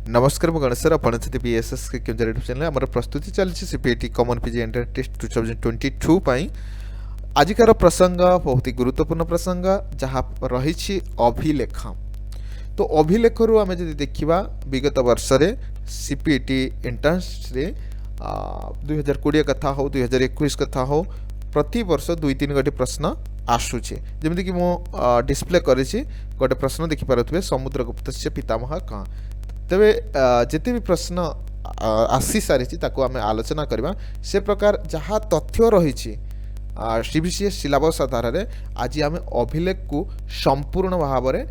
नमस्कार मु गणेश आपण बीएसएस के यूट्यूब चैनल आम प्रस्तुति चलती CPT common PG entrance test 2022 पाई आजिकार प्रसंग बहुत ही गुरुत्वपूर्ण प्रसंग जहाँ रही अभिलेख। तो अभिलेख रु आम जब देखा विगत वर्ष रे सीपीटी एंट्रेंस रे 2020 कथा हो 2021 कथा हो प्रति वर्ष 2-3 गोटे प्रश्न आसूचे जमीक कि मु डिस्प्ले करेछि गोटे प्रश्न देखिपे समुद्रगुप्त पितामह कहाँ तेरे जिते भी प्रश्न आसी सारी आम आलोचना करवा से प्रकार जहाँ तथ्य रही सीबीसीएस सिलेबस आधार में आज आम अभिलेख को संपूर्ण भाव में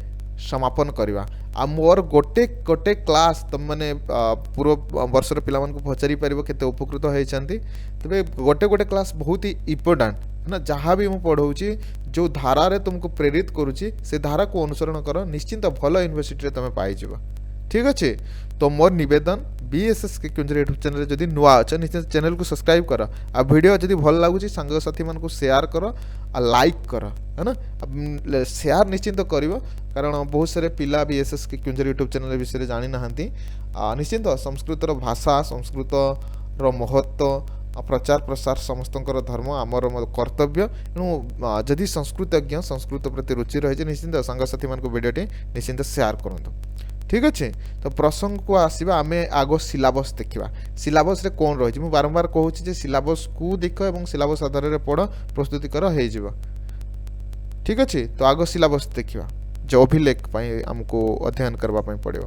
समापन करवा आ मोर गोटे गोटे क्लास तुम मैंने पूर्व वर्ष पिला पचारि पार केते उपकृत होती तेरे गोटे गोटे क्लास बहुत ही इम्पोर्टाट है ना। जहाँ भी मुझे पढ़ाऊँगी जो धारा रे तुमको प्रेरित करुच्ची से धारा को अनुसरण कर निश्चिंत भल यूनिवर्सिटी तुम पाइज। ठीक अच्छे तो मोर निवेदन बीएसएस के यूट्यूब चैनल जदि नुआ अच्छे निश्चित चैनल को सब्सक्राइब कर आ वीडियो जदि भल लगुच सांग साथी मान को शेयर कर आ लाइक कर है ना शेयर निश्चिंत कर कारण बहुत सारे पिला बीएसएस के यूट्यूब चैनल विषय जानी ना निश्चिंत संस्कृतर भाषा संस्कृतर महत्व प्रचार प्रसार समस्त धर्म आमर कर्तव्य तेणु जदि संस्कृतज्ञ संस्कृत प्रति रुचि रही निश्चिंत सांगसाथी मान वीडियोटी निश्चिंत शेयर करूँ। ठीक अच्छे तो प्रसंग को आसवा आम आग सिलेबस देखा सिलेबस रे कौन रही मुझे बारंबार कहूँ सिलेबस को देख और सिलेबस आधार में पढ़ प्रस्तुतिकर हो। ठीक अच्छे तो आग सिलेबस देखा जो अभिलेख आमको अध्ययन करने पड़ो।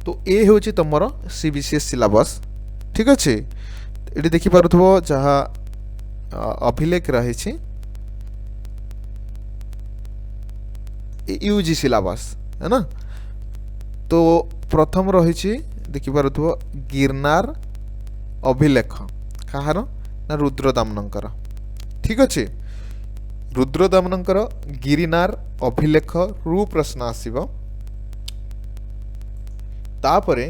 तो ये हूँ तुम सीबीसीएस सिलेबस। ठीक अच्छे ये देखिपुथ जहाँ अभिलेख रही यूजी सिलेबस है ना। तो प्रथम रही देखिपुथ गिरनार अभिलेख कहार ना रुद्रदामनकर। ठीक अच्छे रुद्रदामनकर गिरनार अभिलेख रु प्रश्न आसीबो तापरे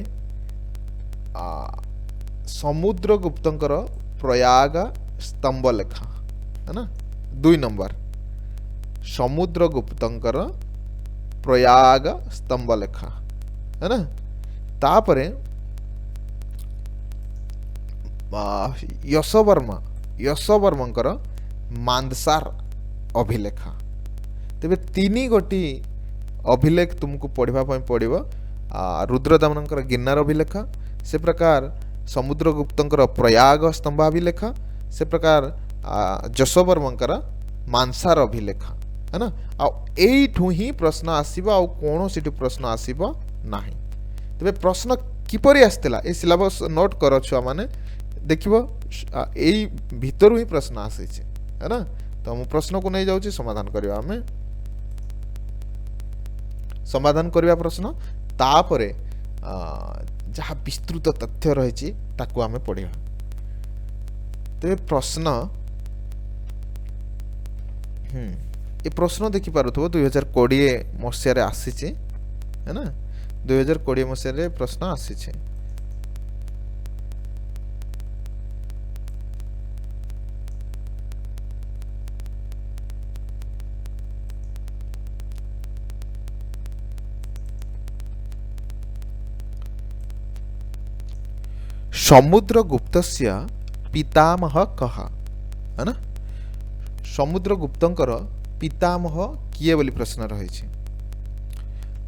समुद्रगुप्तंकर प्रयाग स्तंभ लेखा है ना 2 नंबर समुद्रगुप्तंकर प्रयाग स्तंभ लेखा है ना। तापरे यशवर्मंकर मानसार अभिलेख तेरे 3 गोटी अभिलेख तुमको पढ़ापी पड़ो रुद्रदामनकर गिरनार अभिलेख से प्रकार समुद्रगुप्तंकर प्रयाग स्तंभ अभिलेख से प्रकार यशवर्मंकर मानसार अभिलेख है ना। आठू ही प्रश्न आसवा आ कौन सी प्रश्न आसब ना तेरे प्रश्न किपरि आसला ये सिलेबस नोट कर छुआ मैंने देख यही भितर ही प्रश्न आसी है ना। तो मु प्रश्न को नहीं जाऊँ समाधान करवा आम समाधान करवा प्रश्न तापरे जहाँ विस्तृत तथ्य रही आम पढ़ा। तेरे प्रश्न ये प्रश्न देखिपुथ 2020 मसीह आसी है ना 2020 मसीह प्रश्न आसी समुद्रगुप्तस्य पितामह कह है ना। समुद्रगुप्तंकर पितामह किए बोली प्रश्न रही।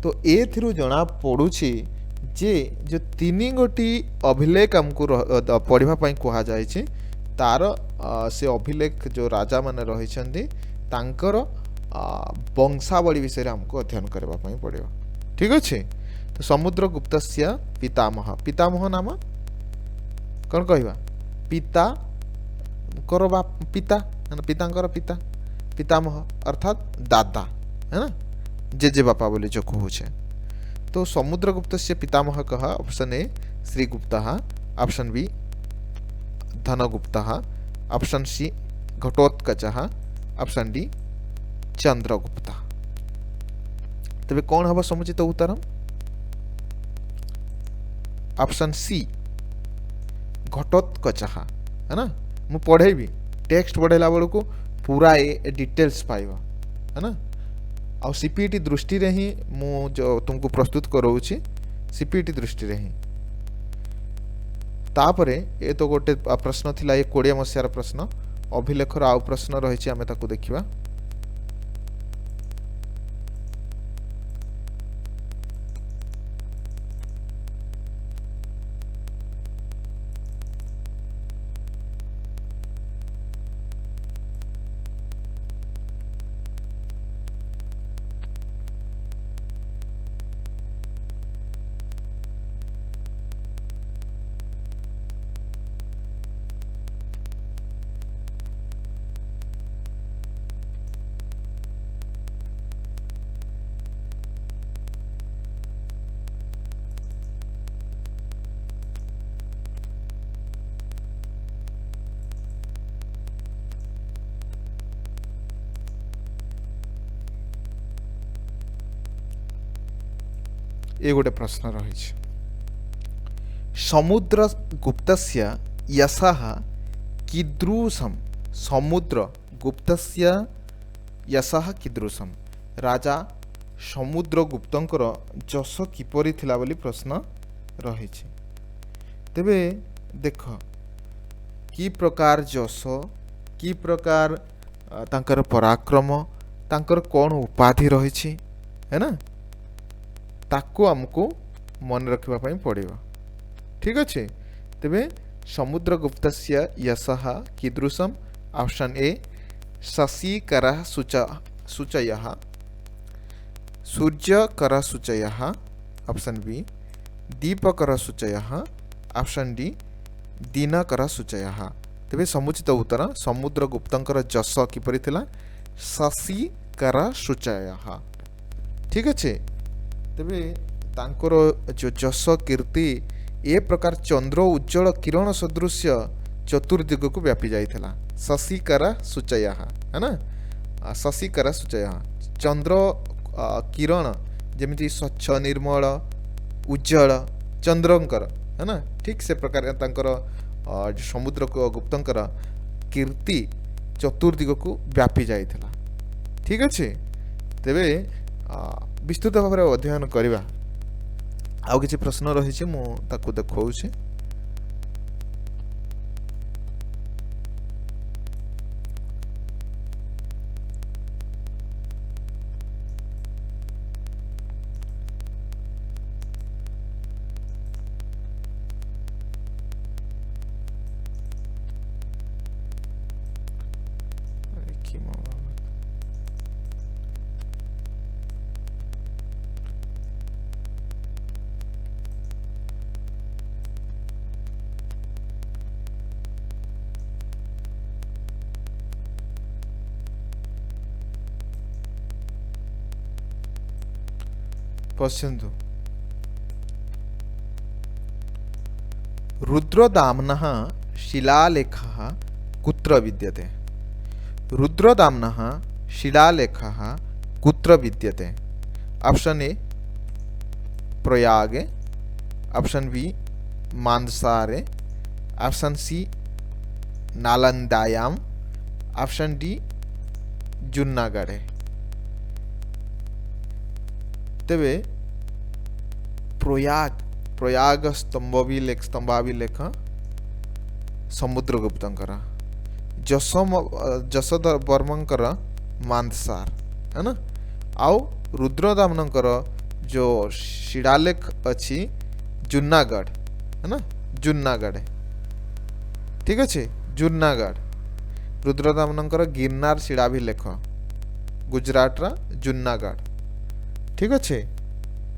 तो एथिरु जना पड़ुछि जे जो 3 गोटी अभिलेख आमको पढ़ापी कह जाए तार से अभिलेख जो राजा माने रही तांकर वंशावली विषय आमको अध्ययन करने पड़ो। ठीक अच्छे तो समुद्रगुप्तस्य पितामह पितामह नाम कौन कहवा पिता कर पिता पितांकर पिता पितामह अर्थात दादा है ना जेजे बापा बोले जो कहे। तो समुद्रगुप्त से पितामह कह option A Srigupta option B Dhanagupta option C Ghatotkacha option D Chandragupta. तेरे कौन हम समुचित उत्तर ऑप्शन सी घटोत्कच है ना। मु पढ़ेबी टेक्स्ट पढ़ेला बेलू पूरा ये डिटेल्स पाइबा है ना आ सीपीटी दृष्टि रे ही मु जो तुमको प्रस्तुत कराऊँगी सीपीटी दृष्टि रे ही तापरे ये तो गोटे प्रश्न थिला ये 20 मसीहार प्रश्न अभिलेखर आउ प्रश्न रही आम ताकू देखिबा ये गोटे प्रश्न रही समुद्र गुप्तस्य यशः कीदृशम समुद्र गुप्तस्य यशः कीदृशम राजा समुद्र गुप्तंकर जश किपरि थिला बोली प्रश्न रही तेबे देख कि प्रकार जश कि प्रकार तांकर पराक्रम तांकर कौन उपाधि रही है ना ताकू आमको मन रखा पड़ेगा ठीक अच्छे तेबे समुद्र गुप्तस्य यशः कीदृशम ऑप्शन ए शशिकरः सूचयः सूर्यकरः सूचयः ऑप्शन बी दीपकरः सूचयः ऑप्शन डी दिनकरः सूचयः तेबे समुचित उत्तर समुद्र गुप्तंकर जश किपरि थिला शशिकरः सूचयः ठीक अच्छे तेबे तांकर जो जश कीर्ति ए प्रकार चंद्र उज्जवल किरण सदृश चतुर्दिग को व्यापी जाइथिला शशिकरा सूचय है ना शशिकरा सूचय चंद्र किरण जमिति स्वच्छ निर्मल उज्जवल चंद्रंकर है ना ठीक से प्रकार तांकर समुद्र गुप्तंकर कीर्ति चतुर्दिग को व्यापी जाइथिला ठीक अच्छे तेबे विस्तृत भाव में अध्ययन करवा आउ किसी प्रश्न रही मु ताकू देखौछि पश्यन्तु रुद्रदाम्नः शिलालेखः कुत्र विद्यते रुद्रदाम्नः शिलालेखः कुत्र विद्यते ऑप्शन ए प्रयागे ऑप्शन बी मानसारे ऑप्शन सी नालंदायाम ऑप्शन डी जुन्नागढ़े तेबे प्रयाग स्तंभाभिलेख समुद्रगुप्तंकर जशोधर वर्मंकर मानसार है ना आउ रुद्रदामनकर जो शिलालेख अच्छी जुन्नागढ़ है ना जुन्नागढ़ ठीक अच्छे जुन्नागढ़ रुद्रदामनकर गिरनार शिलाभिलेख गुजरात रा जुन्नागढ़ ठीक अच्छे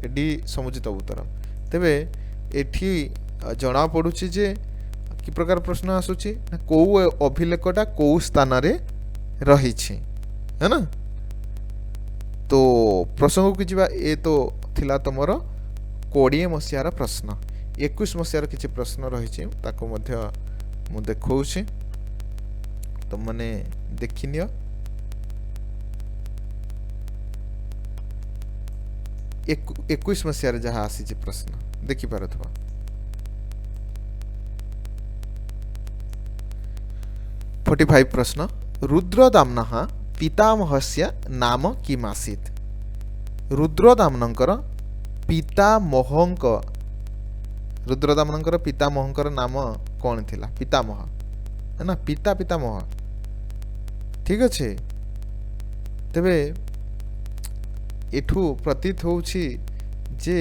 एडी समुचित उत्तर तेबे एठी जना पड़ुछि जे कि प्रकार प्रश्न आसुछि को अभिलेखटा को स्थान रे रहिछि है ना तो प्रसंग को जीवा ए तो थिला तमर 20 मसीहार प्रश्न 21 मसीहार किछि प्रश्न रहिछि ताको मध्य मु देखौछि तो माने देखिनियो 21 मसीहार जहाँ आसी प्रश्न देखि पारथबा 45 प्रश्न रुद्रदाम्नः पितामहस्य नाम किमासीत् रुद्रदामनଙ୍କର ପିତାମହଙ୍କ रुद्रदामनଙ୍କର ପିତାମହଙ୍କର नाम कौन थिला पितामह है ना पितामह ठीक अच्छे तेबे एठू प्रतीत होउछि जे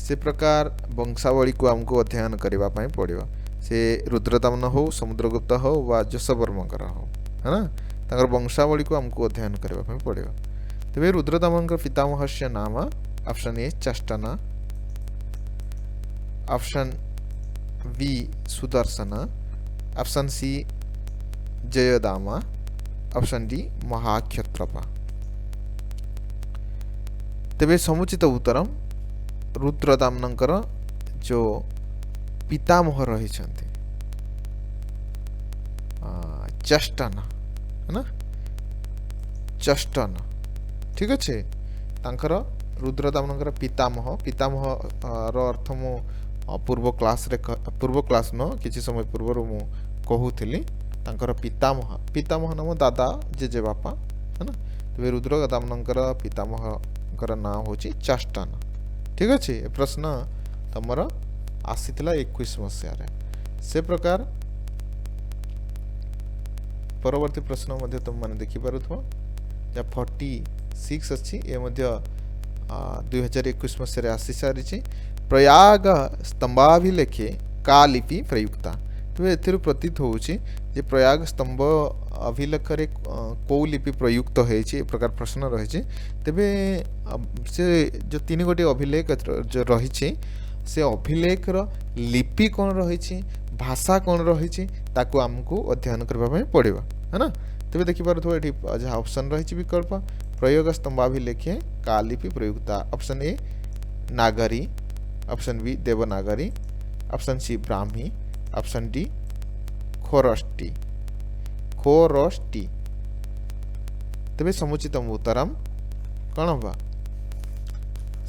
से प्रकार वंशावली को हमको अध्ययन करबा पई पड़िबो से रुद्रदामन हो समुद्रगुप्त हो वा जशवर्मकर हो है ना तांकर वंशावली को हमको अध्ययन करबा पई पड़िबो तेबे रुद्रदामनकर पितामहस्य नाम option A Chashtana option B Sudarshan option C Jayadaman option D महाक्षत्रप तेबे समुचित उत्तरम रुद्रदामनकर जो पितामह रही चष्टन है ना चष्टन ठीक अच्छे तांकर रुद्रदामनकर पितामह पितामह रो अर्थ मु पूर्व क्लास न किछि समय पूर्व मु कहूली तांकर पितामह पितामह नाम दादा जेजे बापा है ना तेबे रुद्रदामनकर पितामहकर नाम होची चष्टन ठीक अच्छे ए प्रश्न तमर आसीथिला 21 मसीह से प्रकार परवर्ती प्रश्न मध्य तुम माने देखि पारुथो या 46 अछि ए मध्य 2021 मसीह आसी सारिछि प्रयाग स्तंभाभिलेखे का लिपि प्रयुक्ता तो एथिरु प्रतीत होउछि जे प्रयाग स्तंभ अभिलेख रे को लिपि प्रयुक्त होइछि ए प्रकार प्रश्न रहिछि तेबे से जो तीन गोटी अभिलेख जो रहिछि से अभिलेख रो लिपि कोन रहिछि भाषा कोन रहिछि ताको हमको अध्ययन करबा में पड़िबा है ना तेबे देखि पारथो एठी जहा ऑप्शन रहिछि विकल्प प्रयोग स्तंभाभिलेखे का लिपि प्रयुक्ता option A Nagari option B Devanagari option C Brahmi option D Kharosthi तेबे समुचित उत्तरम कौन होगा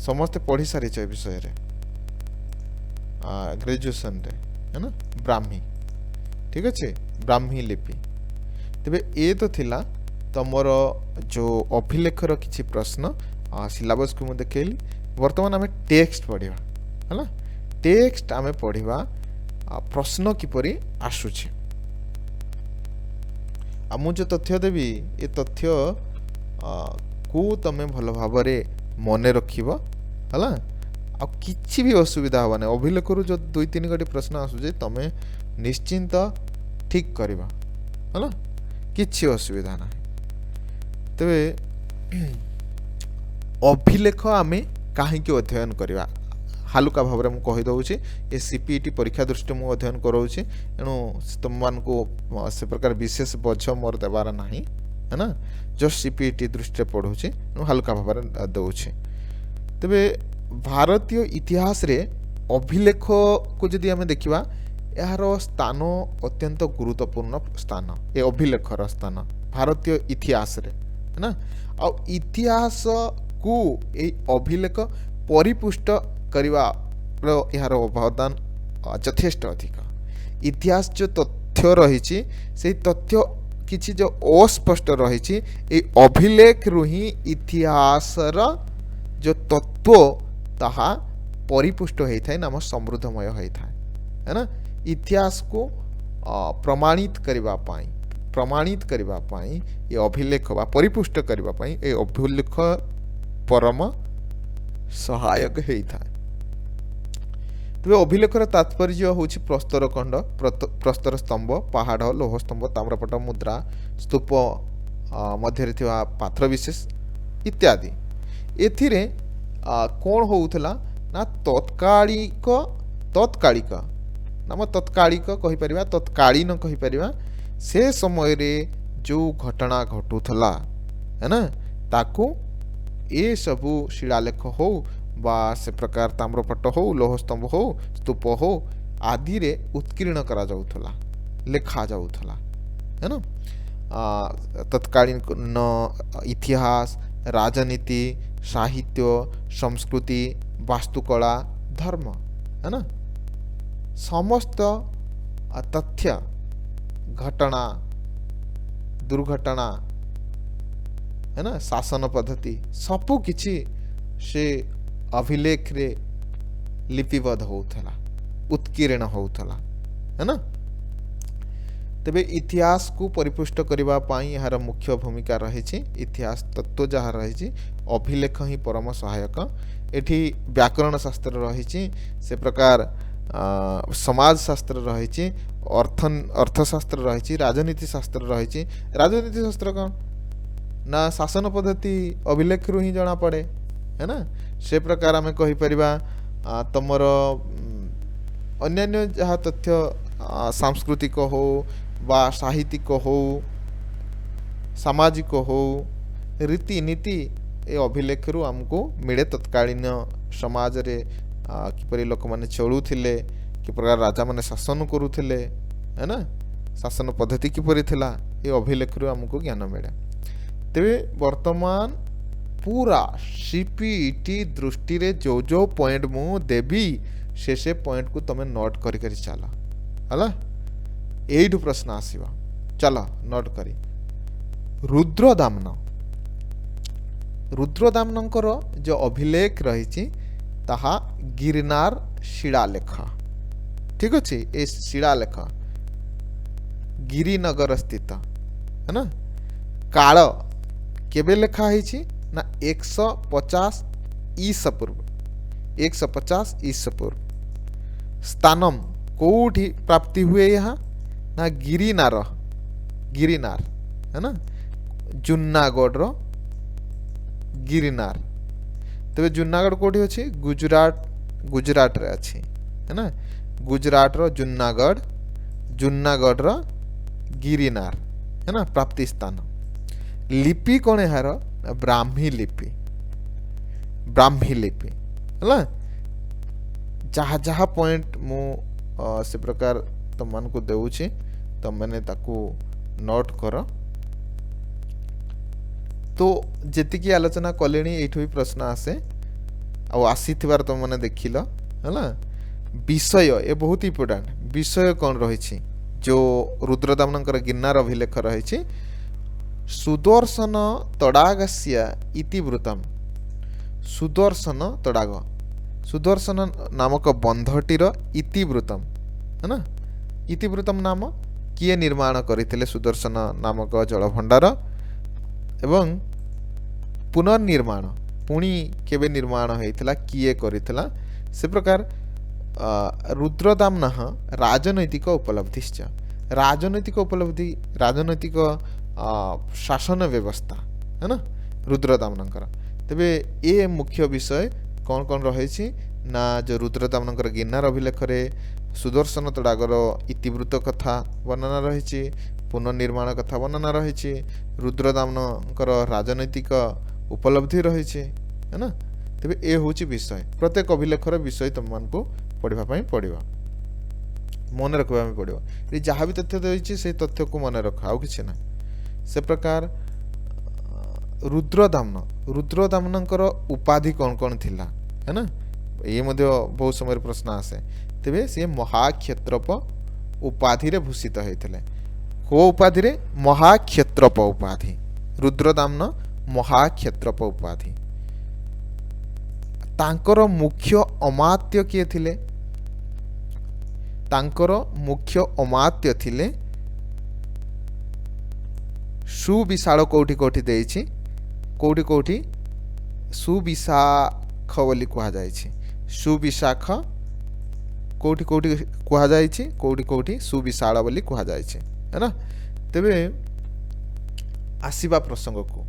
समस्ते पढ़ी सारी विषय रे ग्रेजुएशन रे है ना ब्राह्मी ठीक अच्छे ब्राह्मी लिपि तेबे ए तो थिला तमर जो अभिलेखर किछि प्रश्न सिलेबस को मु देखैली वर्तमान आमे टेक्स्ट पढ़िबा है ना टेक्स्ट आमे पढ़िबा प्रश्न किपरि आसुछि मु जो तथ्य देवी ए तथ्य को तमे भल भाव मन रखिब है आ किछि भी असुविधा हवा ना अभिलेखरु जो 2-3 गोटी प्रश्न आसुजे तमे निश्चिंत ठीक करबा है ना किछि असुविधा ना तबे अभिलेख आमे काहे के अध्ययन करबा हालुका भाव में कही दौची ए सीपीटी परीक्षा दृष्टि मु अध्ययन कराऊँच एणु तुम मान को से प्रकार विशेष बोझ मोर देवार ना है ना जस्ट सीपीटी दृष्टि पढ़ुची हालुका भाव में दौची तेबे भारतीय इतिहास रे अभिलेख को जदि आमे देखिबा यार स्थान अत्यंत गुरुत्वपूर्ण स्थान ए अभिलेखर स्थान भारतीय इतिहास रे है ना आ इतिहास को ए अभिलेख परिपुष्ट करवा यार अवदान यथेष्ट अधिक इतिहास जो तथ्य रही से तथ्य किछि जो अस्पष्ट रही अभिलेख रु ही इतिहास जो तत्व ताहा परिपुष्ट होता है नाम समृद्धमय होता है ना इतिहास को प्रमाणित करने ये अभिलेख बा परिपुष्ट करने ये अभिलेख परम सहायक होता है तेज अभिलेखर तात्पर्य हूँ प्रस्तर खंड प्रस्तर स्तंभ पहाड़ लौह स्तंभ ताम्रपट मुद्रा स्तूप मध्य पात्र विशेष इत्यादि एथिरे कौन होउथला ना तत्कालिक नाम तत्कालिक कहि परिबा तत्कालीन कहि परिबा से समय रे जो घटना घटुथला है ना ताकू ए सबू शिलालेख हो बा से प्रकार ताम्रपट हो लौह स्तंभ हो स्तूप हो आदि रे उत्कीर्ण करा जाउथला लेखा जाउथला है ना तत्कालीन इतिहास राजनीति साहित्य संस्कृति वास्तुकला धर्म है ना समस्त तथ्य घटना दुर्घटना है ना शासन पद्धति सबु किछि से अभिलेख रे लिपिबद्ध होउथला उत्कीर्ण होउथला है ना। तेबे इतिहास को परिपुष्ट करबा पाई यार मुख्य भूमिका रही इतिहास तत्व जहाँ रही अभिलेख ही परम सहायक। एठी व्याकरण शास्त्र रही से प्रकार समाज शास्त्र रही अर्थशास्त्र रही राजनीति शास्त्र रही। राजनीति शास्त्र कौन ना शासन पद्धति अभिलेख रु ही जना पड़े है ना। से प्रकार आम कहीपर तुमर अन्यान्य जहाँ तथ्य सांस्कृतिक हो बा साहित्यिक हो सामाजिक हो रीतिनीति ए अभिलेख रु आमको मिले तत्कालीन समाज रे किपरि लोक माने चलुथिले कि प्रकार राजा माने शासन करुथिले है ना शासन पद्धति किपरि थिला ए अभिलेख रु आमको ज्ञान मिले। तेबे वर्तमान पूरा सीपीटी दृष्टि रे जो जो पॉइंट मु देवी से पॉइंट को तमे नोट करी करी चला हला एठु प्रश्न आसीबा चला नोट करी। रुद्रदामनकर जो अभिलेख रही ताहा गिरनार शिलालेख ठीक अच्छे। ए शिलालेख गिरिनगर स्थित है ना काल केबे लेखा है ना 150 ईसा पूर्व 150 ईसा पूर्व। स्थानम कोठी प्राप्ति हुए यहाँ ना गिरिनार है ना जूनागढ़ रो गिरिनार। तेरे जूनागढ़ कोठी अच्छी गुजरात रे अच्छी है ना गुजरात रो जूनागढ़ रो गिरिनार है ना प्राप्ति स्थान। लिपि कौन है यार ब्राह्मी लिपि है जहाँ जहाँ पॉइंट मु से प्रकार तुम मान को देउछि तुम मैंने ताकू नोट कर। तो जेतिकी आलोचना कलेनी एठु भी प्रश्न आसे आसी थिबार तुम मैंने देखिल है ना। विषय ए बहुत इंपोर्टेंट विषय कौन रही जो रुद्रदामनकर गिरनार अभिलेख रही सुदर्शन तड़ागस्य इतिवृत्तम। सुदर्शन नामक बंधटीर इतिवृत्तम है ना। इतिवृत्तम नाम किए निर्माण करथिले सुदर्शन नामक जलभंडार एवं पुनर्निर्माण पुणी केबे निर्माण होइथिला किए करिथिला से प्रकार रुद्रदामन राजनैतिक उपलब्धिश्च राजनैतिक उपलब्धि राजनैतिक शासन व्यवस्था है ना रुद्रदामनकर। तेबे ए मुख्य विषय कौन कौन रही ना जो रुद्रदामनकर गिरनार अभिलेख रे सुदर्शन तड़ागर इतिवृत्त कथा वर्णना रही पुनर्निर्माण कथा वर्णना रही रुद्रदामनकर राजनैतिक उपलब्धि रही है ना। तेबे ए होची विषय प्रत्येक अभिलेखर विषय तुम मानको पढ़ा पड़ो मन रखा पड़ो। ये जहाँ भी तथ्य रही से तथ्य को मन रख आउ कि ना। से प्रकार रुद्रदामनकर उपाधि कौन कौन थिला है ना ये मध्य बहुत समय प्रश्न आसे। तेबे से महाक्षेत्रप उपाधि रे भूषित होइथिले को उपाधि रे महाक्षेत्रप उपाधि रुद्रदामन महाक्षेत्रप उपाधि। तांकर मुख्य अमात्य किए थिले तांकर मुख्य अमात्य थिले सुविशाल कोठी कोठी देइछि कोठी कोठी सुविशाख बोली कहा जाइछि सुविशाख कोठी कोठी कहा जाइछि कोठी कोठी सुविशाल बोली कहा जाइछि है ना। तेबे आसीबा प्रसंग को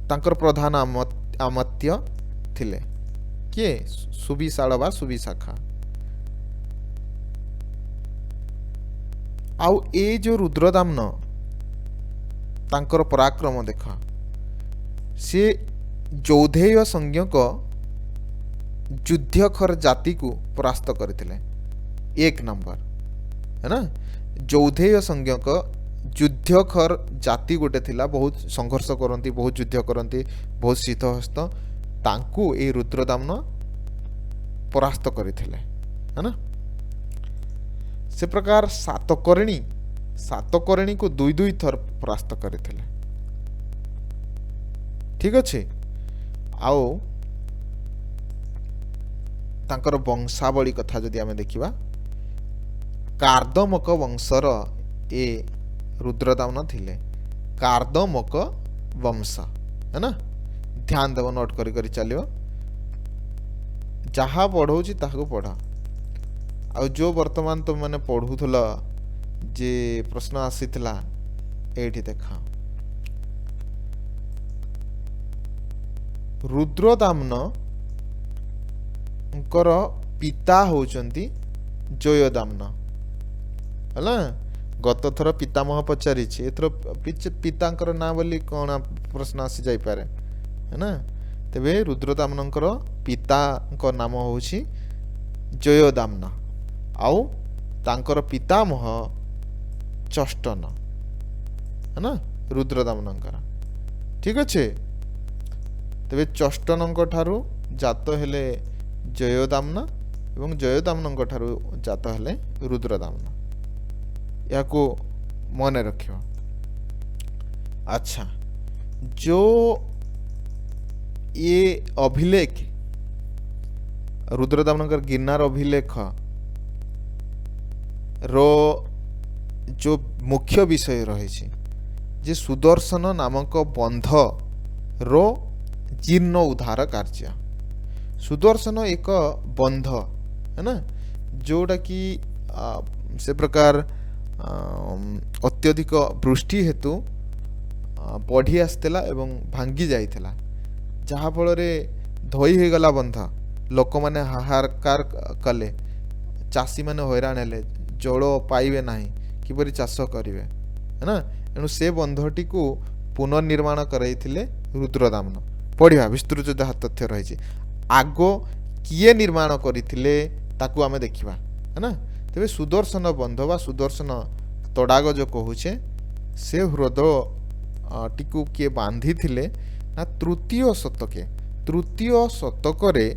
तांकर प्रधान आमत्य थिले किए सुविशाल बा सुविशाखा। आउ ए जो रुद्रदामन तांकर पराक्रम देखा से यौधेय संज्ञक युद्धखर जाति को परास्त करथिले एक नंबर है ना। यौधेय संज्ञक युद्धखर जाति गोटे थिला बहुत संघर्ष करती बहुत युद्ध करती बहुत शीतहस्त तांकु ए रुद्रदामन परास्त करथिले है ना। से प्रकार सातकर्णी ସାତକର୍ଣ୍ଣୀ को दुई दुई थर परास्त କରିଥିଲେ। ठीक अच्छे आओ तांकर वंशावली कथा जदि आमे देखिबा कार्दमक वंशर ए रुद्रदामन थिले। कार्दमक वंश है ना, ध्यान देव नोट करी करी चलियो, जहाँ पढ़ौची ताहाको पढ़। आ जो वर्तमान तुम मैंने पढ़ुथल जे प्रश्न आसीथिला एठी देखा रुद्रदामन पिता होचंती जयोदामन है। गत थर पितामह पचारि एथर पितांकर ना बोली कौन प्रश्न आसी जाई पारे है ना। तेबे रुद्रदामन पिता नाम होची जयोदामन आउ तांकर पितामह चष्टन है ना रुद्रदामन। ठीक अच्छे तेबे चष्टन ठारू जात हेले जयोदामन एवं जयोदामन ठारू जात हेले रुद्रदामन। या को मन रखियो। अच्छा जो ये अभिलेख रुद्रदामन गिरनार अभिलेख रो जो मुख्य विषय रही जे सुदर्शन नामक बंध रो जीर्ण उद्धार कार्य। सुदर्शन एक बंध है ना जोटा कि से प्रकार अत्यधिक वृष्टि हेतु बढ़ी आसला एवं भांगी जाइथिला, जहाँ फल धोई हो गला बंध। लोक मैंने हाहाकार कले, चाषी मैंने हैरान हेले, जल पाइबे नाही किपरि चाष करिवे है ना। एणु से बंधटी को पुनर्निर्माण करैथिले रुद्रदामन। पढ़िया विस्तृत जहाँ तथ्य रही आगो किए निर्माण करथिले ताकू आमे देखिबा है ना। तेबे सुदर्शन बंध बा सुदर्शन तड़ाग जो कहूचे से ह्रद टीकू किए बांधी थिले ना तृतीय शतक रे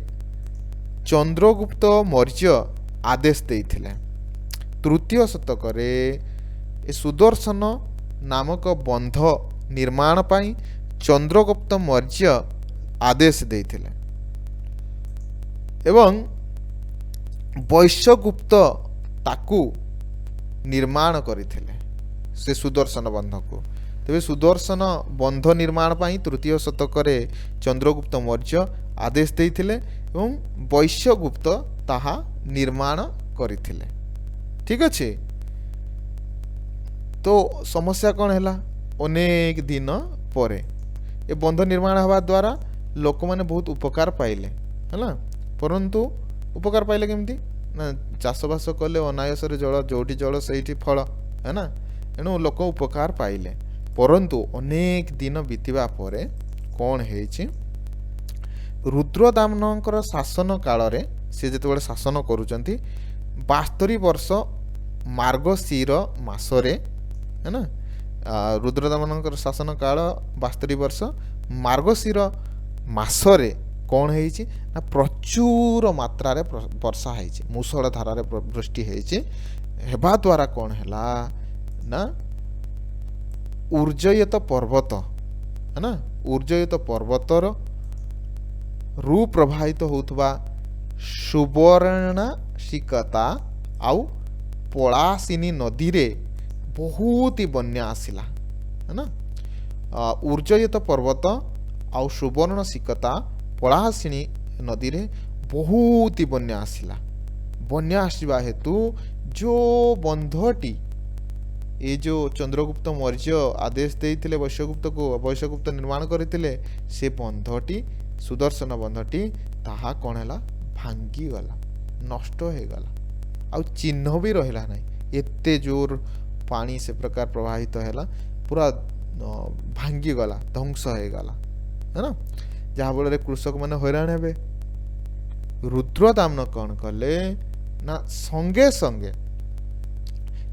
चंद्रगुप्त मौर्य आदेश देइथिले। तृतीय शतक रे ए सुदर्शन नामक बंध निर्माण पाई चंद्रगुप्त मौर्य आदेश देइथिले एवं वैश्यगुप्त ताकू निर्माण करथिले से सुदर्शन बंध को। तेबे सुदर्शन बंध निर्माण पाई तृतीय शतक रे चंद्रगुप्त मौर्य आदेश देइथिले एवं वैश्यगुप्त ताहा निर्माण करथिले। ठीक अच्छे तो समस्या कौन है? अनेक दिन पर ए बंध निर्माण हवा द्वारा लोक मैंने बहुत उपकार पाइले है, परंतु उपकार पाइले केमती ना चाषबास कले अनायस जल जोटी जल से फल है ना। एणु लोक उपकार पाइले, परंतु अनेक दिन बीतवा पर कौन है रुद्रदामन शासन काल रे से जेतेबेले शासन करुचंती 72 वर्ष मार्गशीर मासरे है ना। रुद्रदामन शासन काल 72 वर्ष मार्गशीर मासरे कौन है ना प्रचुर मात्रा रे वर्षा है, मूषल धारा वृष्टि हेबा द्वारा कौन है ना ऊर्जयत पर्वत है ना, ऊर्जयत पर्वतर रु प्रभावित होथबा सुवर्णशिकता आउ पलासिनी नदी रे बहुत ही बन्या आसिला है ना। ऊर्जयत पर्वत आउ सुवर्णशिकता पलासिनी नदी रे बहुत ही बन्या आसिला। बन्या आसवा हेतु जो बंधटी ये जो चंद्रगुप्त मौर्य आदेश देइथिले वैश्यगुप्त को, वैश्यगुप्त निर्माण करथिले से बंधटी सुदर्शन बंधटी ताहा कौन है भांगी गला, नष्ट हो गला, आ चिन्ह भी रहिला नहीं। एते जोर पानी से प्रकार प्रवाहित है पूरा भांगी गला, ध्वंस हो गला है ना, जहाँ फल कृषक मैंने हैरान हे। रुद्रदामन कौन कले ना संगे संगे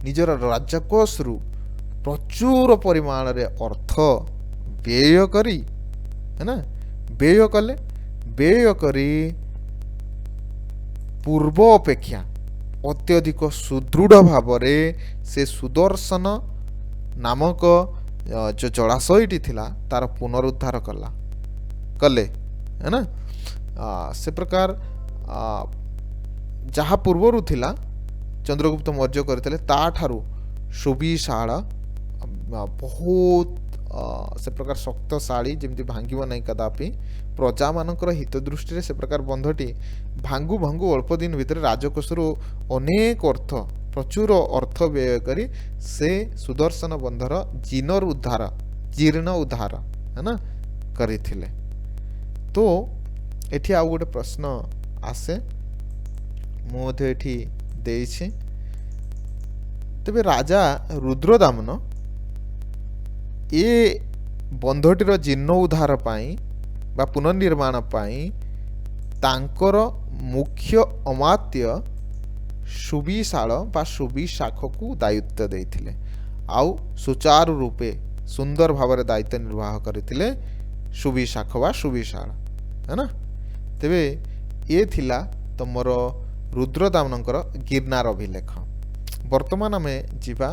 निजर राजकोष रु प्रचुर परिमाण रे अर्थ व्यय करी है ना, व्यय कले, व्यय करी पूर्व अपेक्षा अत्यधिक सुदृढ़ भाव से सुदर्शन नामक जो जलाशयटी थिला तार पुनरुद्धार कले है ना। से प्रकार जहाँ पूर्वर थिला चंद्रगुप्त मौर्य करते ताठारु सुविशाल बहुत से प्रकार शक्तशाली जमी भांग ना कदापि प्रजा मानकर हित दृष्टि से प्रकार बंधटी भांगु भांगु अल्प दिन भितर राजकोषर अनेक अर्थ प्रचुर अर्थ व्यय करी से सुदर्शन बंधर जीर्ण उद्धार है ना करथिले। तो एठी आउ गोटे प्रश्न आसे मुझे एठी देइछि। तेबे राजा रुद्रदामन ये बंधटीर जीर्ण उद्धार पाई बा पुनर्निर्माण पाई तांकर मुख्य अमात्य सुविशाल बा सुविशाख को दायित्व देइथिले आउ सुचारू रूपे सुंदर भाव दायित्व निर्वाह करथिले सुविशाख बा सुविशाल है ना। तेबे ये थिला तमर रुद्रदामनकर गिरनार अभिलेख। वर्तमान आम जीवा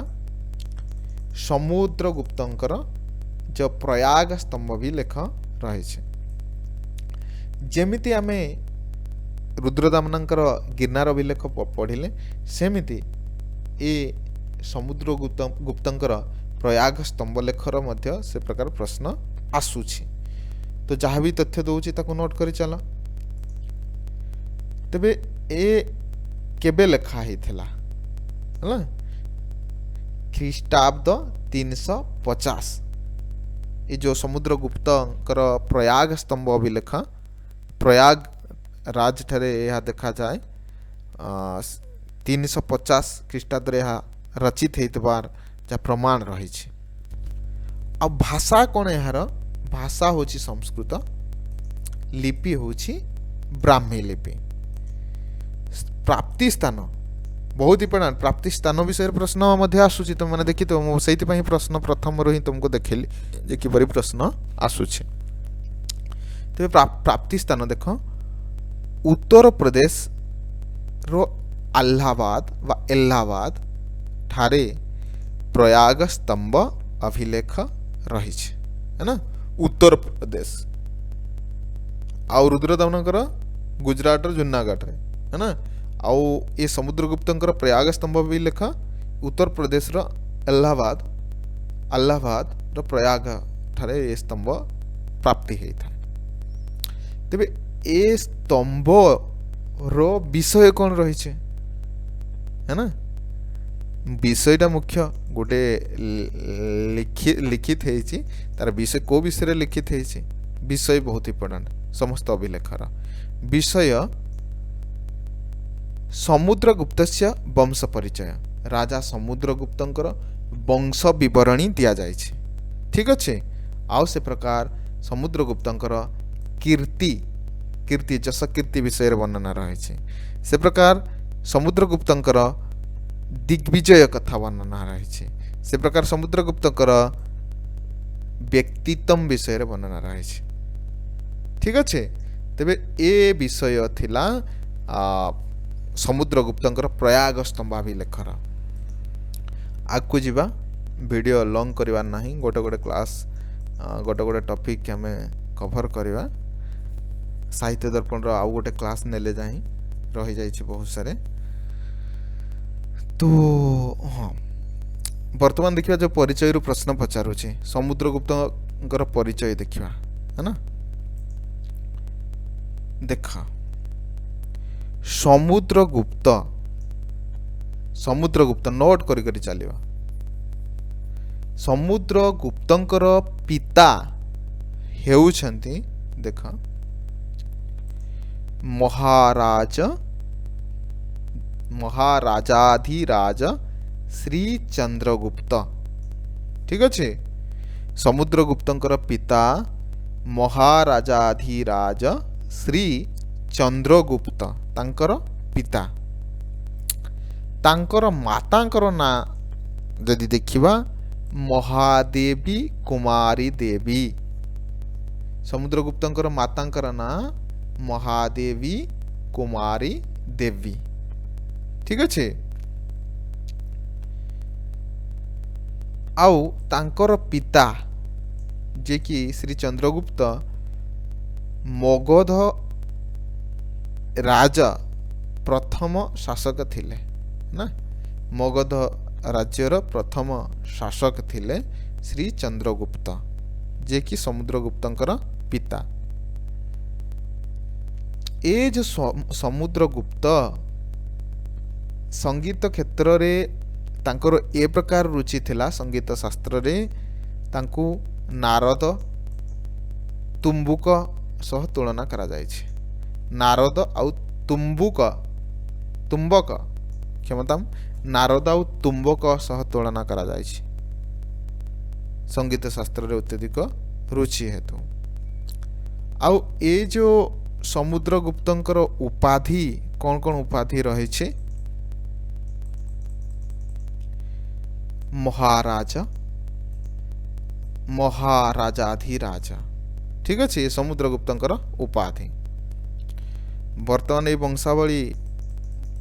समुद्रगुप्तंकर जो प्रयाग स्तंभ भी लेख रही। जेमिति आमे रुद्रदामनकर गिरनार अभिलेख पढ़िले सेमिति ए समुद्रगुप्तंकर प्रयाग स्तंभ लेखर मध्य से प्रकार प्रश्न आसुछि। तो जहाँ भी तथ्य दौची ताको नोट करी चला। तेबे ए केबे लेखा ही थिला हला ख्रीष्टाब्द 350 ये जो समुद्रगुप्तंकर प्रयाग स्तंभ अभिलेख प्रयाग राज ठारे यह देखा जाए 350 ख्रीष्टाब्द रे रचित हेतबार जा प्रमाण रही। अब भाषा कौन यार भाषा होची संस्कृत लिपि होची ब्राह्मी लिपि। प्राप्ति स्थान बहुत इंपोर्टेंट प्राप्ति स्थान विषय प्रश्न मध्य आसूची तुम मैंने देखी तो से प्रश्न प्रथम रू ही तुमको देखली जे किपरि प्रश्न आसूची। तेरे प्राप्ति स्थान देख उत्तर प्रदेश रो अल्लाहाबाद व इलाहाबाद ठारे प्रयाग स्तंभ अभिलेख रही है ना उत्तर प्रदेश। आउ रुद्रदामनकर गुजरात जूनागढ़ रे है ना। आउ ये समुद्रगुप्तंकर प्रयाग स्तंभ अभिलेख उत्तर प्रदेश रो अल्लाहाबाद रो प्रयाग ठारे ये स्तंभ प्राप्ति होता है। तेबे ए स्तंभ रो विषय कौन रही है ना विषयटा मुख्य गोटे लिखित है तार विषय को विषय लिखित है विषय बहुत इंपोर्टेंट समस्त अभिलेखर विषय समुद्रगुप्तस्य वंश परिचय राजा समुद्रगुप्तंकर वंश विवरणी दिया जाए ठीक अच्छे। आउ से प्रकार समुद्रगुप्तंकर कीर्ति जस कीर्ति विषय वर्णना रही से प्रकार समुद्रगुप्तंकर दिग्विजय कथा वर्णना रही से प्रकार समुद्रगुप्तंकर व्यक्तित्व विषय वर्णना रही ठीक अच्छे। तेबे ए विषय थिला समुद्रगुप्तंकर प्रयाग स्तंभाभिलेखर। आगु जीवा वीडियो लॉन्ग करवा नहीं गोटे गोटे क्लास गोटे गोटे टॉपिक हमें कवर करवा साहित्य दर्पण रो आउ गोटे क्लास नेले जाही रही जाइए बहुत सारे। तो हाँ वर्तमान देखिए जो परिचय रु प्रश्न पचारुचे समुद्रगुप्तंकर परिचय देखिवा है ना। देखा समुद्रगुप्त नोट करी करी चलिवा। समुद्रगुप्तंकर पिता हेउछंती देखा महाराजाधिराज श्री चंद्रगुप्त ठीक अच्छे। समुद्रगुप्तंकर पिता महाराजाधिराज श्री चंद्रगुप्त तांकर पिता। तांकर मातांकर ना जदि देखिबा महादेवी कुमारी देवी। समुद्रगुप्तंकर मातांकर ना महादेवी कुमारी देवी ठीक अच्छे। आउ तांकर पिता जे कि श्री चंद्रगुप्त मगध राजा प्रथम शासक थिले ना, मगध राज्यर प्रथम शासक थिले श्री चंद्रगुप्त जे कि समुद्रगुप्तंकर पिता। ए जो समुद्रगुप्त संगीत क्षेत्र रे तांकर ए प्रकार रुचि थिला संगीत शास्त्र रे तांकु नारद तुम्बुक सह तुलना करा जायछि। नारद आउ तुम्बुक तुम्बक क्षमताम नारद आउ तुम्बक सह तुलना करा जायछि संगीत शास्त्र रे अत्यधिक रुचि हेतु। आउ ए जो समुद्रगुप्तंकर उपाधि कौन कौन उपाधि रही छे? महाराजा, महाराजाधिराजा, ठीक अच्छे समुद्रगुप्तंकर उपाधि। बर्तमान ये वंशावली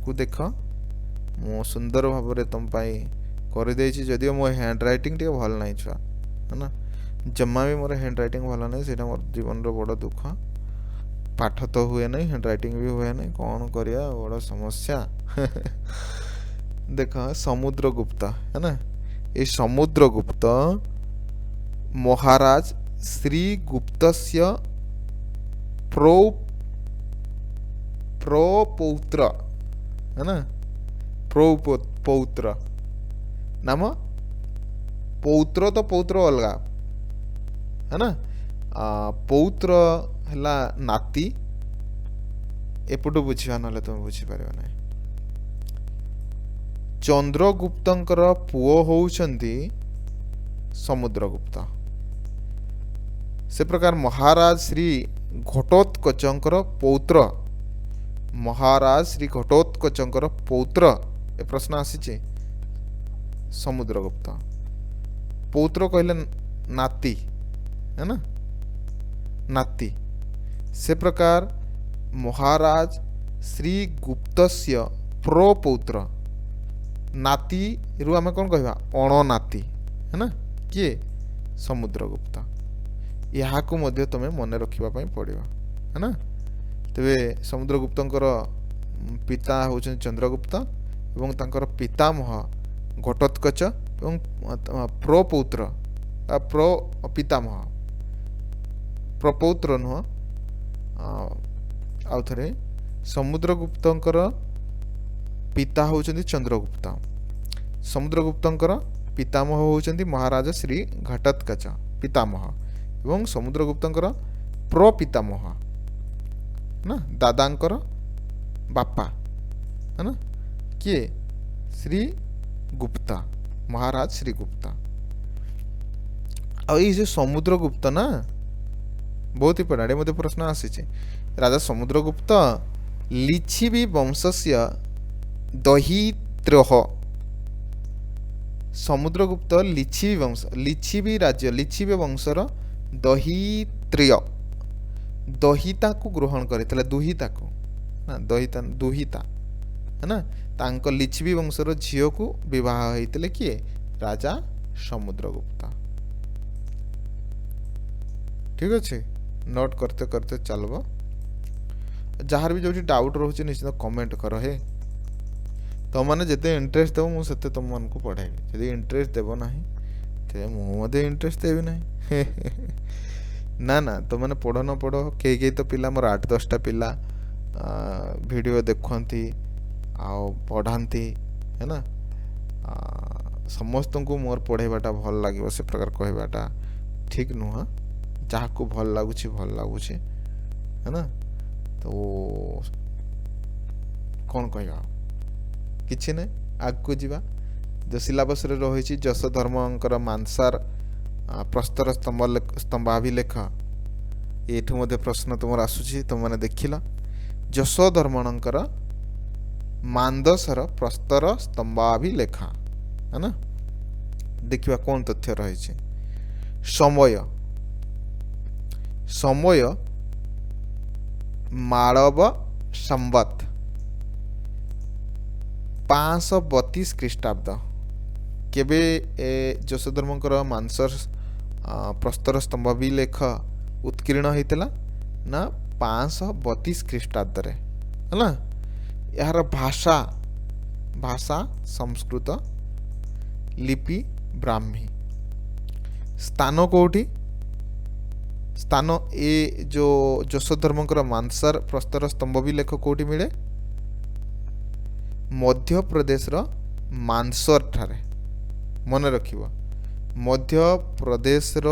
को देख मु सुंदर भाव में तुम कर देछि, जदियो मो हैंड राइटिंग टे भल नहीं छुआ है ना, जम्मा भी मोर हैंड राइटिंग भल नहीं, सेटा मोर जीवन रो बड़ दुख। पाठ तो हुए नहीं, हैंड राइटिंग भी हुए नहीं, कौन करिया बड़ समस्या। देख समुद्रगुप्त है ना, ये समुद्रगुप्त महाराज श्री गुप्तस्य प्रपौत्र है ना, प्रपौत्र नाम पौत्र तो पौत्र अलगा है ना, पौत्र हला नाती एपटू बुझा ना तुम बुझीपार ना। चंद्रगुप्तंकर पुओ होउछंती समुद्रगुप्त। से प्रकार महाराज श्री घटोत्कचंकर पौत्र, महाराज श्री घटोत्कचंकर पौत्र ए प्रश्न आसी समुद्रगुप्त। पौत्र कहले नाती है ना, नाती। से प्रकार महाराज श्री गुप्तस्य प्रपौत्र नाती रु आम कौन कहवा अण नाती है ना, किए समुद्रगुप्त। यहाँ को मध्य तुम्हें मन रखा पड़ो है ना। तेरे समुद्रगुप्तंकर पिता होउछन चंद्रगुप्त एवं तांकर पितामह घटोत्कच एवं प्रपौत्र पितामह प्रपौत्र नुह आउ थे समुद्रगुप्तंकर पिता होउछन्ति चंद्रगुप्त, समुद्रगुप्तंकर पितामह होउछन्ति महाराज श्री घटोत्कच पितामह एवं समुद्रगुप्तंकर प्रपितामह ना दादांकर बापा है ना, किए श्री गुप्ता महाराज श्री गुप्ता। और ये समुद्रगुप्त ना बहुत ही पढ़ाड़े मध्य प्रश्न आसी। राजा समुद्रगुप्त लिच्छिवी वंशस्य दहित्रः, समुद्रगुप्त लिच्छिवी वंश लिच्छिवी राज्य लिच्छिवी वंशर दहित्र्य दहिता को ग्रहण करते दुहिता को ना दहिता दुहिता है ना, तांको लिच्छिवी वंशर झील को विवाह होते किए राजा समुद्रगुप्त। ठीक अच्छे नोट करते करते चलबो, जार भी जो डाउट रोचे निश्चित कमेंट कर हे। तुम मैंने जिते इंटरेस्ट देव मुझे तुम मन को पढ़ाई, जब इंटरेस्ट देव ना मुझे इंटरेस्ट देवी ना। ना ना तुम मैंने पढ़ न पढ़ कई तो पिला मोर 8-10टा पिला वीडियो देखती पढ़ाती है ना, समस्त को मोर पढ़ाईबाटा भल लगे से प्रकार कहवाटा ठीक नुह, जहाँ को भल लगुच है ना। तो कौन कहवा किसी ना आग को जीवा जो सिलेबस रे रही जश धर्मंकर मानसार प्रस्तर स्तंभाभिलेख एठू मध्य प्रश्न तुम आसूची तुम मैंने देखिल जश धर्मणकर मानदसर प्रस्तर स्तंभाभिलेख है ना। देखिए कौन तथ्य रही समय समय माळव संवत 532 ଖ୍ରୀଷ୍ଟାବ୍ଦ କେବେ ଯଶୋଧର୍ମଙ୍କର ମାଂସର ପ୍ରସ୍ତର ସ୍ତମ୍ଭ ଅଭିଲେଖ ଉତ୍କୀର୍ଣ୍ଣ ହେଇଥିଲା ନା 532 ଖ୍ରୀଷ୍ଟାବ୍ଦରେ ହେଲା। ଏହାର ଭାଷା ସଂସ୍କୃତ, ଲିପି ବ୍ରାହ୍ମୀ, ସ୍ଥାନ କୋଉଠି? ସ୍ଥାନ ଏ ଯୋଉ ଯଶୋଧର୍ମଙ୍କର ମାଂସର ପ୍ରସ୍ତର ସ୍ତମ୍ଭ ଅଭିଲେଖ କୋଉଠି ମିଳେ? ମଧ୍ୟପ୍ରଦେଶର ମାନ୍ଦସର ଠାରେ। ମନେ ରଖିବ, ମଧ୍ୟପ୍ରଦେଶର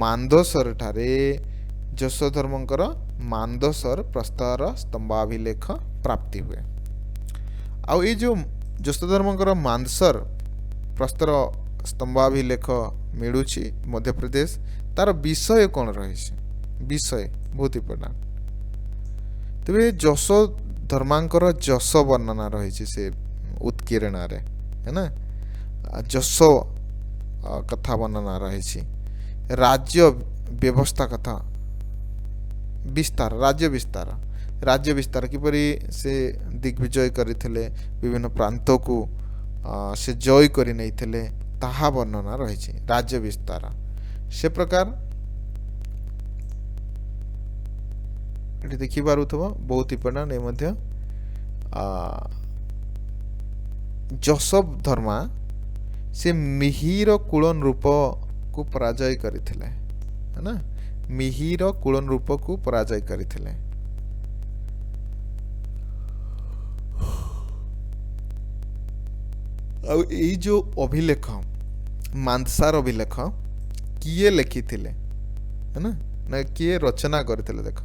ମାନ୍ଦସର ଠାରେ ଯଶୋଧର୍ମଙ୍କର ମାନ୍ଦସର ପ୍ରସ୍ତର ସ୍ତମ୍ଭାଭିଲେଖ ପ୍ରାପ୍ତି ହୁଏ। ଆଉ ଏଇ ଯୋଉ ଯଶୋଧର୍ମଙ୍କର ମାନ୍ଦସର ପ୍ରସ୍ତର ସ୍ତମ୍ଭାଭିଲେଖ ମିଳୁଛି ମଧ୍ୟପ୍ରଦେଶ, ତାର ବିଷୟ କ'ଣ ରହିଛି? ବିଷୟ ବହୁତ ଇମ୍ପୋର୍ଟାଣ୍ଟ। ତେବେ ଯଶୋଧର୍ମାଙ୍କର ଯଶ ବର୍ଣ୍ଣନା ରହିଛି ସେ ଉତ୍କୀର୍ଣ୍ଣରେ, ହେଲା। ଯଶ କଥା ବର୍ଣ୍ଣନା ରହିଛି, ରାଜ୍ୟ ବ୍ୟବସ୍ଥା କଥା, ବିସ୍ତାର, ରାଜ୍ୟ ବିସ୍ତାର କିପରି ସେ ଦିଗ୍ବିଜୟ କରିଥିଲେ, ବିଭିନ୍ନ ପ୍ରାନ୍ତକୁ ସେ ଜୟ କରି ନେଇଥିଲେ, ତାହା ବର୍ଣ୍ଣନା ରହିଛି। ରାଜ୍ୟ ବିସ୍ତାର ସେ ପ୍ରକାର ଏଠି ଦେଖିପାରୁଥିବ, ବହୁତ ଇମ୍ପୋର୍ଟାଣ୍ଟ। ଏ ମଧ୍ୟ ଯଶୋଧର୍ମା ସେ ମିହିର କୁଳ ନୃପକୁ ପରାଜୟ କରିଥିଲେ, ହେଲା। ମିହିର କୁଳ ନୃପକୁ ପରାଜୟ କରିଥିଲେ। ଆଉ ଏଇ ଯୋଉ ଅଭିଲେଖ, ମାନ୍ଦସାର ଅଭିଲେଖ କିଏ ଲେଖିଥିଲେ, ହେଲା ନା କିଏ ରଚନା କରିଥିଲେ? ଦେଖ,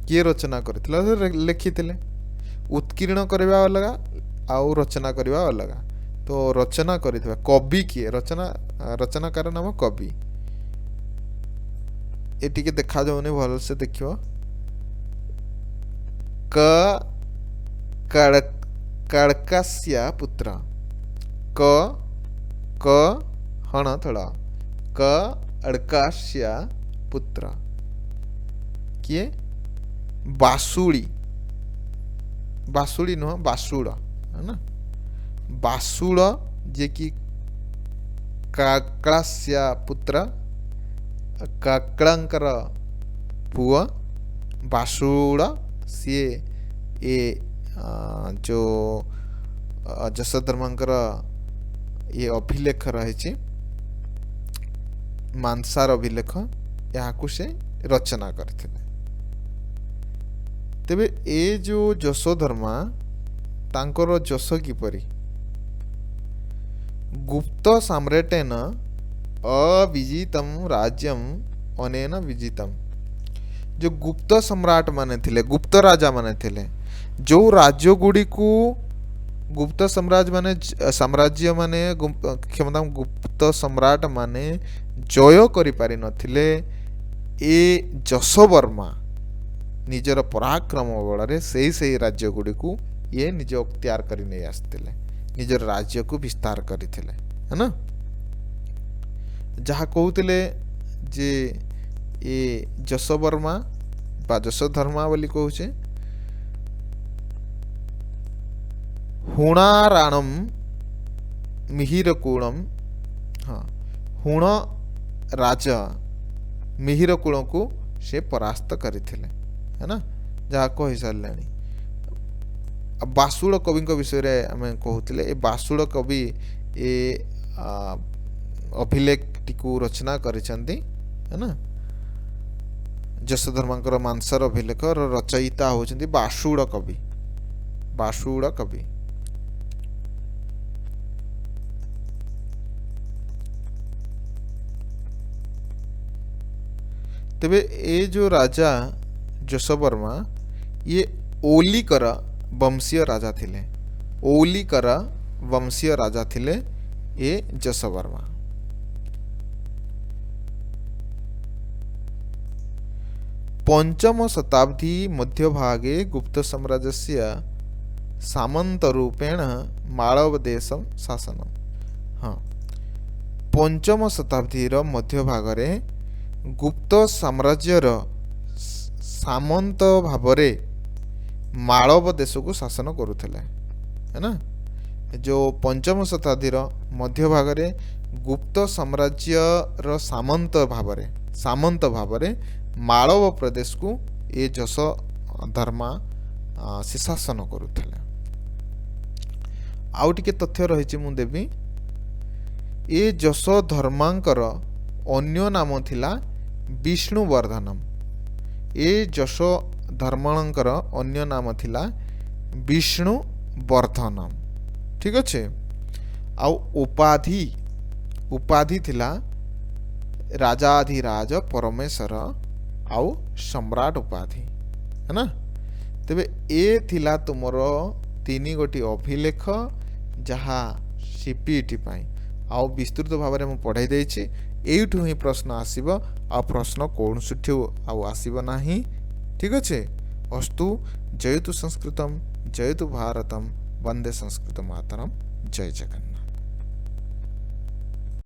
କିଏ ରଚନା କରିଥିଲେ, ଲେଖିଥିଲେ। ଉତ୍କୀର୍ଣ୍ଣ କରିବା ଅଲଗା ଆଉ ରଚନା କରିବା ଅଲଗା। ତ ରଚନା କରିଥିବା କବି କିଏ? ରଚନାକାର ନାମ କବି। ଏ ଟିକେ ଦେଖାଯାଉନି, ଭଲସେ ଦେଖିବ। କଡ଼କାସ୍ୟା ପୁତ୍ର, କ ହଣ ଥଳ, କଡ଼କାସ୍ୟା ପୁତ୍ର କିଏ? ବାସୁଳି ନୁହଁ, ବାସୁଳ, ହେଲା। ବାସୁଳ ଯିଏକି କାକଳାସ୍ୟା ପୁତ୍ର, କାକଳାଙ୍କର ପୁଅ ବାସୁଳ, ସିଏ ଏ ଯୋଉ ଯଶୋଧର୍ମାଙ୍କର ଇଏ ଅଭିଲେଖ ରହିଛି, ମାନ୍ଦସାର ଅଭିଲେଖ, ଏହାକୁ ସେ ରଚନା କରିଥିଲେ। ତେବେ ଏ ଯୋଉ ଯଶୋଧର୍ମା, ତାଙ୍କର ଯଶ କିପରି? ଗୁପ୍ତ ସାମ୍ରାଟେନ ଅବିଜିତମ୍ ରାଜ୍ୟମ୍ ଅନେନ ବିଜିତମ୍। ଯୋଉ ଗୁପ୍ତ ସମ୍ରାଟ ମାନେ ଥିଲେ, ଗୁପ୍ତ ରାଜା ମାନେ ଥିଲେ, ଯୋଉ ରାଜ୍ୟ ଗୁଡ଼ିକୁ ଗୁପ୍ତ ସାମ୍ରାଜ୍ୟ ମାନେ କ୍ଷମତା ଗୁପ୍ତ ସମ୍ରାଟ ମାନେ ଜୟ କରିପାରି ନଥିଲେ, ଏ ଯଶୋବର୍ମା ନିଜର ପରାକ୍ରମ ବଳରେ ସେଇ ରାଜ୍ୟ ଗୁଡ଼ିକୁ ଇଏ ନିଜ ଅକ୍ତିଆର କରି ନେଇ ଆସିଥିଲେ, ନିଜର ରାଜ୍ୟକୁ ବିସ୍ତାର କରିଥିଲେ, ହେଲା। ଯାହା କହୁଥିଲେ ଯେ ଏ ଯଶୋବର୍ମା ବା ଯଶୋଧର୍ମା ବୋଲି କହୁଛେ, ହୁଣାରାଣମ୍ ମିହିରକୁଳମ୍, ହଁ, ହୁଣ ରାଜା ମିହିରକୁଳକୁ ସେ ପରାସ୍ତ କରିଥିଲେ, ହେଲା, ଯାହା କହିସାରିଲାଣି। ବାସୁଳ କବିଙ୍କ ବିଷୟରେ ଆମେ କହୁଥିଲେ। ଏ ବାସୁଳ କବି ଏ ଅଭିଲେଖଟିକୁ ରଚନା କରିଛନ୍ତି, ହେଲା। ଯଶୋଧର୍ମାଙ୍କର ମାନ୍ଦସାର ଅଭିଲେଖର ରଚୟିତା ହେଉଛନ୍ତି ବାସୁଳ କବି। ତେବେ ଏ ଯୋଉ ରାଜା ଯଶୋବର୍ମା, ଇଏ ଔଲିକର ବଂଶୀୟ ରାଜା ଥିଲେ ଏ ଯଶୋବର୍ମା। ପଞ୍ଚମ ଶତାବ୍ଦୀ ମଧ୍ୟଭାगे ଗୁପ୍ତ ସାମ୍ରାଜ୍ୟस्य ସାମନ୍ତରୂପେଣ ମାଳବଦେଶଂ ଶାସନମ୍। ହଁ, ପଞ୍ଚମ ଶତାବ୍ଦୀର ମଧ୍ୟଭାଗରେ ଗୁପ୍ତ ସାମ୍ରାଜ୍ୟର ସାମନ୍ତ ଭାବରେ ମାଳବ ଦେଶକୁ ଶାସନ କରୁଥିଲେ, है ना। जो पंचम शताब्दीर मध्य भागरे गुप्त साम्राज्यर सामंत भावरे मालव प्रदेश को ये यशोधर्मा से शासन करुଥିଲେ। आउ टिके तथ्य रही मु देवी ये यशोधर्मांकर अन्य नाम थिला विष्णुवर्धनम। ये यशोधर्मांकर अन्य नाम थिला विष्णुवर्धनम। ठीक अच्छे। आउ उपाधि थिला राजाधिराज परमेश्वर आउ सम्राट उपाधि, है ना। तेबे ए थिला तुमर 3 गोटी अभिलेख जहा सीपीटी पाई आउ विस्तृत भाव में पढ़ाई देछि। एठू ही प्रश्न आसीबो आ प्रश्न कौनसुठी आउ आसीबो नाही। ठीक अच्छे। अस्तु। जयतु संस्कृतम जयतु भारतम वंदे संस्कृत मातरम। जय जगन्नाथ।